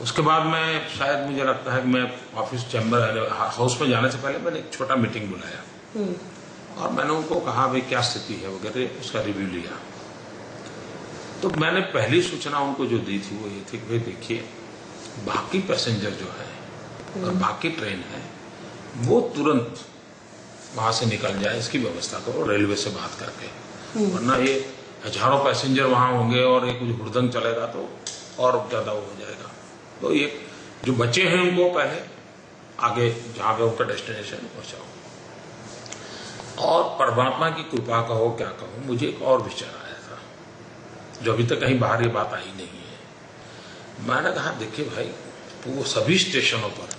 उसके बाद मैं शायद मुझे लगता है कि मैं ऑफिस चैम्बर हाउस में जाने से पहले मैंने एक छोटा मीटिंग बुलाया और मैंने उनको कहा भाई क्या स्थिति है वगैरह, उसका रिव्यू लिया। तो मैंने पहली सूचना उनको जो दी थी वो ये थी कि भाई देखिए बाकी पैसेंजर जो है और बाकी ट्रेन है वो तुरंत वहां से निकल जाए, इसकी व्यवस्था करो रेलवे से बात करके, वरना ये हजारों पैसेंजर वहां होंगे और ये कुछ हुड़दंग चलेगा तो और ज्यादा हो जाएगा। तो ये जो बचे हैं उनको पहले आगे जहां पे उनका डेस्टिनेशन पहुंचाओ। और परमात्मा की कृपा कहो क्या कहो, मुझे एक और विचार आया था जो अभी तक कहीं बाहर ये बात आई नहीं है। मैंने कहा देखिए भाई वो सभी स्टेशनों पर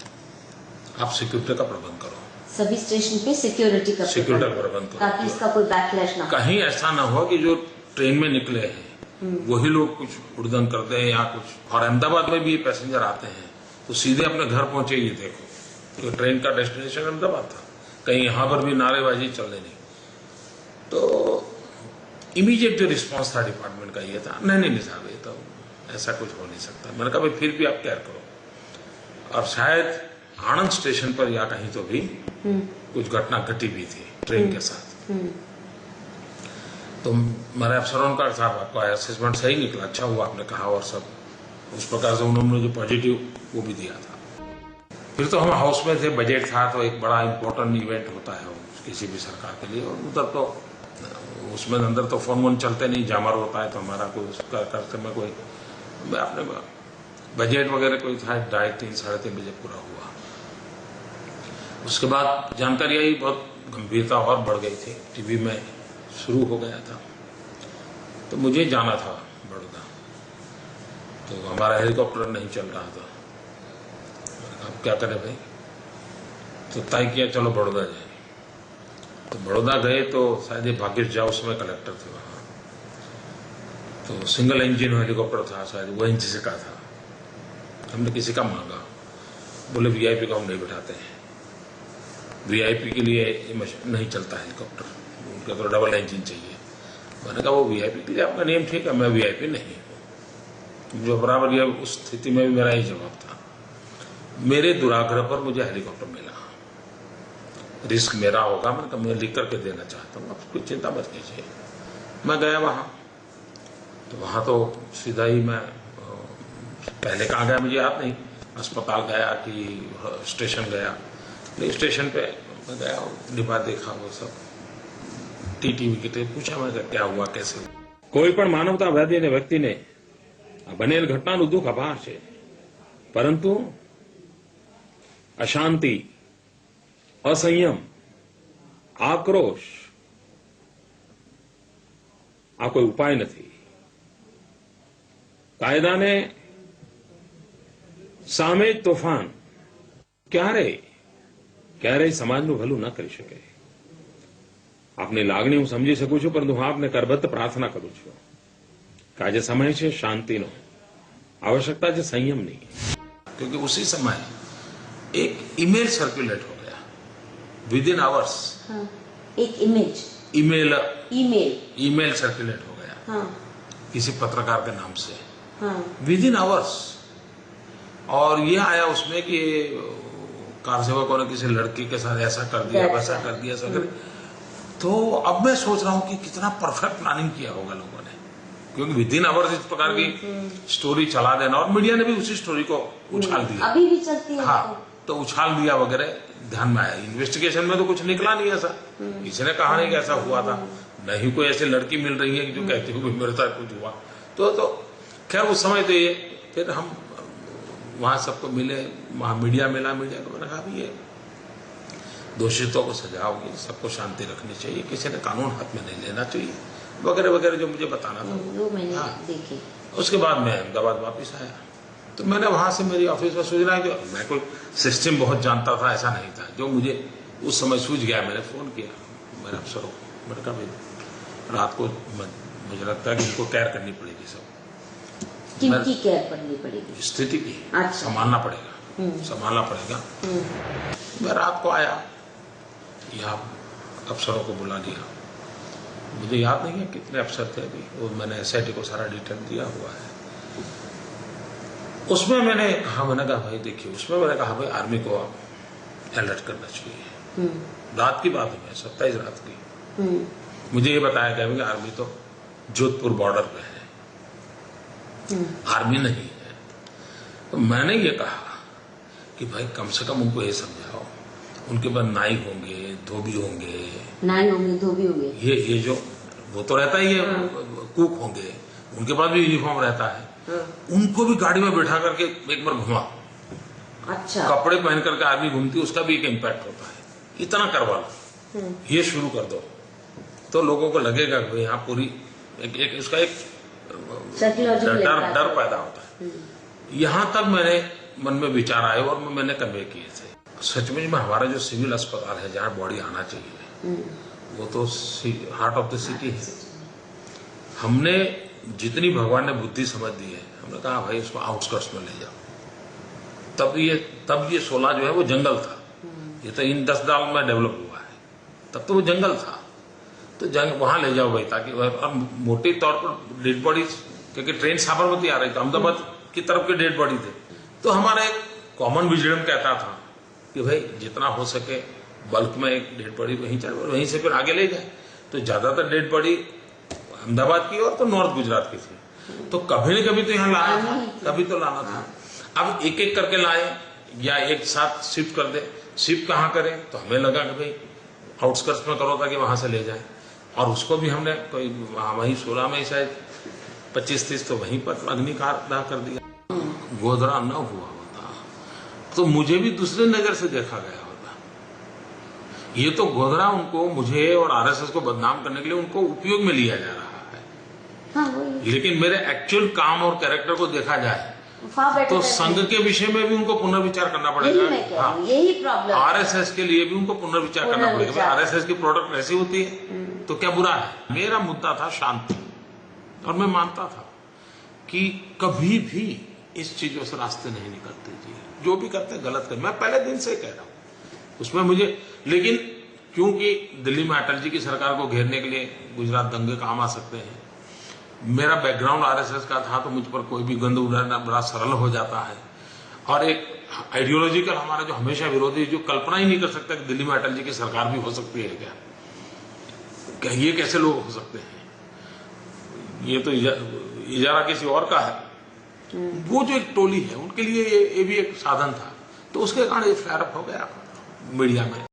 आप सिक्योरिटी का प्रबंध करो, सभी स्टेशन पे सिक्योरिटी का प्रबंध करो ताकि इसका कोई बैकलैश ना हो। कहीं ऐसा ना हो कि जो ट्रेन में निकले हैं वही लोग कुछ उड़दंग करते हैं या कुछ। और अहमदाबाद में भी ये पैसेंजर आते हैं तो सीधे अपने घर पहुंचे, ये देखो तो ट्रेन का डेस्टिनेशन अहमदाबाद था, कहीं यहां पर भी नारेबाजी चलने नहीं। तो इमीडिएट जो रिस्पांस था डिपार्टमेंट का ये था नहीं साहब ये तो ऐसा कुछ हो नहीं सकता। मैंने कहा भाई फिर भी आप केयर करो। और शायद आनंद स्टेशन पर या कहीं तो भी कुछ घटना घटी भी थी ट्रेन के साथ। तो मेरे अफसरों का साहब आपका असेसमेंट सही निकला, अच्छा हुआ आपने कहा, और सब उस प्रकार से उन्होंने जो पॉजिटिव वो भी दिया था। फिर तो हम हाउस में थे, बजट था, तो एक बड़ा इंपॉर्टेंट इवेंट होता है किसी भी सरकार के लिए, और उधर तो उसमें अंदर तो फोन चलते नहीं, जामर होता है तो हमारा कोई उसका करते में कोई अपने बजट वगैरह कोई था 2:30 साढ़े 3 बजे पूरा हुआ। उसके बाद जानकारी आई, बहुत गंभीरता और बढ़ गई थी, टीवी में शुरू हो गया था। तो मुझे जाना था बड़ौदा, तो हमारा हेलीकॉप्टर नहीं चल रहा था। अब क्या करें भाई, तो तय किया चलो बड़ौदा जाए। तो बड़ौदा गए तो शायद ये भाग्यश झा उसमें कलेक्टर थे वहां, तो सिंगल इंजन हेलीकॉप्टर था, शायद वो एनसीसी का था। हमने किसी का मांगा, बोले वीआईपी को हम नहीं बिठाते हैं, वीआईपी के लिए नहीं चलता हेलीकॉप्टर, उनका तो डबल इंजन चाहिए। मैंने कहा वो वीआईपी के लिए आपका नियम ठीक है, मैं वीआईपी नहीं हूं। जो बराबर ये उस स्थिति में भी मेरा ही जवाब था। मेरे दुराग्रह पर मुझे हेलीकॉप्टर मिला, रिस्क मेरा होगा, मैं लिख करके देना चाहता हूँ, आप कोई चिंता मत कीजिए। मैं गया वहां, तो वहां तो सीधा ही मैं पहले कहाँ गया मुझे याद नहीं, अस्पताल गया कि स्टेशन गया, नहीं स्टेशन पे मैं गया, डिब्बा देखा, वो सब टीटी विकेट पूछा, मैं क्या हुआ कैसे हुआ। કોઈ પણ માનવતાવાદી વ્યક્તિને બનેલ ઘટનાનું દુઃખ અપાર છે, પરંતુ અશાંતિ, असंयम, आक्रोश આ કોઈ ઉપાય નથી। કાયદાને સામે તોફાન ક્યારેય સમાજનું ભલું ન કરી શકે। આપની લાગણી હું સમજી શકું છું, પરંતુ હું આપને કરબદ્ધ પ્રાર્થના કરું છું કે આજે સમય છે શાંતિનો, आवश्यकता છે સંયમની। क्योंकि उसी समय एक ईमेल सर्कुलेट हो गया विद इन आवर्स। एक ईमेल सर्कुलेट हो गया किसी पत्रकार के नाम से विद इन आवर्स, और ये आया उसमें कि कार सेवकों ने किसी लड़की के साथ ऐसा कर दिया, वैसा कर दिया, ऐसा कर। तो अब मैं सोच रहा हूं कि कितना परफेक्ट प्लानिंग किया होगा लोगों ने, क्योंकि विद इन आवर्स इस प्रकार की स्टोरी चला देना, और मीडिया ने भी उसी स्टोरी को उछाल दिया, अभी भी चलती है। हाँ, तो उछाल दिया वगैरह, ध्यान में आया। इन्वेस्टिगेशन में तो कुछ निकला नहीं ऐसा, किसी ने कहा नहीं कि ऐसा हुआ था, नहीं कोई ऐसी लड़की मिल रही है जो कहती है मेरे साथ कुछ हुआ। तो खैर उस समय तो ये फिर हम वहां सबको मिले, वहां मीडिया मिला, मीडिया को मैंने कहा ये दोषितों को सजा होगी, सबको शांति रखनी चाहिए, किसी ने कानून हाथ में नहीं लेना चाहिए, वगैरह वगैरह जो मुझे बताना था वो मैंने देखी। उसके बाद मैं अहमदाबाद वापस आया, तो मैंने वहां से मेरी ऑफिस में सूचना, जो मैं कोई सिस्टम बहुत जानता था ऐसा नहीं था, जो मुझे उस समय सूझ गया, मैंने फोन किया मेरे अफसरों को, मैंने कहा भाई रात को मुझे लगता है कि इनको केयर करनी पड़ेगी, सब किनकी केयर करनी पड़ेगी, स्थिति की संभालना पड़ेगा। मैं रात को आया, यहाँ अफसरों को बुला लिया, मुझे याद नहीं है कितने अफसर थे अभी, वो मैंने एसआईटी को सारा डिटेल दिया हुआ है। उसमें मैंने कहा भाई देखिए, उसमें मैंने कहा भाई आर्मी को आप अलर्ट करना चाहिए। रात की बात है, 27 रात की। मुझे ये बताया गया कि आर्मी तो जोधपुर बॉर्डर पे है, आर्मी नहीं है। तो मैंने ये कहा कि भाई कम से कम उनको ये समझाओ, उनके पास नाई होंगे, धोबी होंगे, नाई होंगे, धोबी होंगे, ये जो वो तो रहता ही है, कुक होंगे, उनके पास भी यूनिफॉर्म रहता है। उनको भी गाड़ी में बैठा करके एक बार घुमा। अच्छा, कपड़े पहन करके आर्मी घूमती है, उसका भी एक इम्पैक्ट होता है। इतना करवा लो, ये शुरू कर दो, तो लोगों को लगेगा कि यहाँ पूरी एक उसका एक डर पैदा होता है। यहाँ तक मेरे मन में विचार आए और मैंने कन्वे किए थे। सचमुच में हमारा जो सिविल अस्पताल है जहाँ बॉडी आना चाहिए, वो तो हार्ट ऑफ द सिटी है। हमने जितनी भगवान ने बुद्धि समझ दी है, हमने कहा भाई उसको आउटस्कर्ट्स में ले जाओ। तब ये 16 जो है वो जंगल था, ये तो इन 10 साल में डेवलप हुआ है। तब तो वो जंगल था, तो वहां ले जाओ भाई, ताकि और मोटे तौर पर डेड बॉडी, क्योंकि ट्रेन साबरमती आ रही थी, अहमदाबाद की तरफ के डेड बॉडी थे। तो हमारा एक कॉमन विजडम कहता था कि भाई जितना हो सके बल्क में एक डेड बॉडी वहीं से फिर आगे ले जाए। तो ज्यादातर डेड बॉडी अहमदाबाद की और तो नॉर्थ गुजरात की थी। तो कभी न कभी तो यहाँ लाना था, कभी तो लाना था। अब एक एक करके लाए या एक साथ शिफ्ट कर दे, शिफ्ट कहाँ करें, तो हमें लगा कि भाई आउटस्कर्ट्स में करो ताकि वहां से ले जाए। और उसको भी हमने कोई वहीं 16 में शायद 25-30 तो वहीं पर अग्निकांड कर दिया। गोधरा न हुआ होता तो मुझे भी दूसरे नजर से देखा गया होता। ये तो गोधरा उनको, मुझे और आरएसएस को बदनाम करने के लिए उनको उपयोग में लिया जा रहा है। हाँ, लेकिन मेरे एक्चुअल काम और कैरेक्टर को देखा जाए तो संघ के विषय में भी उनको पुनर्विचार करना पड़ेगा। हाँ, यही प्रॉब्लम, आरएसएस के लिए भी उनको पुनर्विचार करना पड़ेगा। आरएसएस की प्रोडक्ट ऐसी होती है तो क्या बुरा है? मेरा मुद्दा था शांति, और मैं मानता था कि कभी भी इस चीजों से रास्ते नहीं निकलते जी, जो भी करते गलत कर। मैं पहले दिन से कह रहा हूं उसमें मुझे, लेकिन क्योंकि दिल्ली में अटल जी की सरकार को घेरने के लिए गुजरात दंगे काम आ सकते हैं, मेरा बैकग्राउंड आरएसएस का था, तो मुझ पर कोई भी गंद उड़ाना बड़ा सरल हो जाता है। और एक आइडियोलॉजिकल हमारा जो हमेशा विरोधी, जो कल्पना ही नहीं कर सकता कि दिल्ली में अटल जी की सरकार भी हो सकती है क्या ये कैसे लोग हो सकते हैं? ये तो इजारा किसी और का है। वो जो एक टोली है उनके लिए ये भी एक साधन था, तो उसके कारण ये फ्लेयर अप हो गया मीडिया में।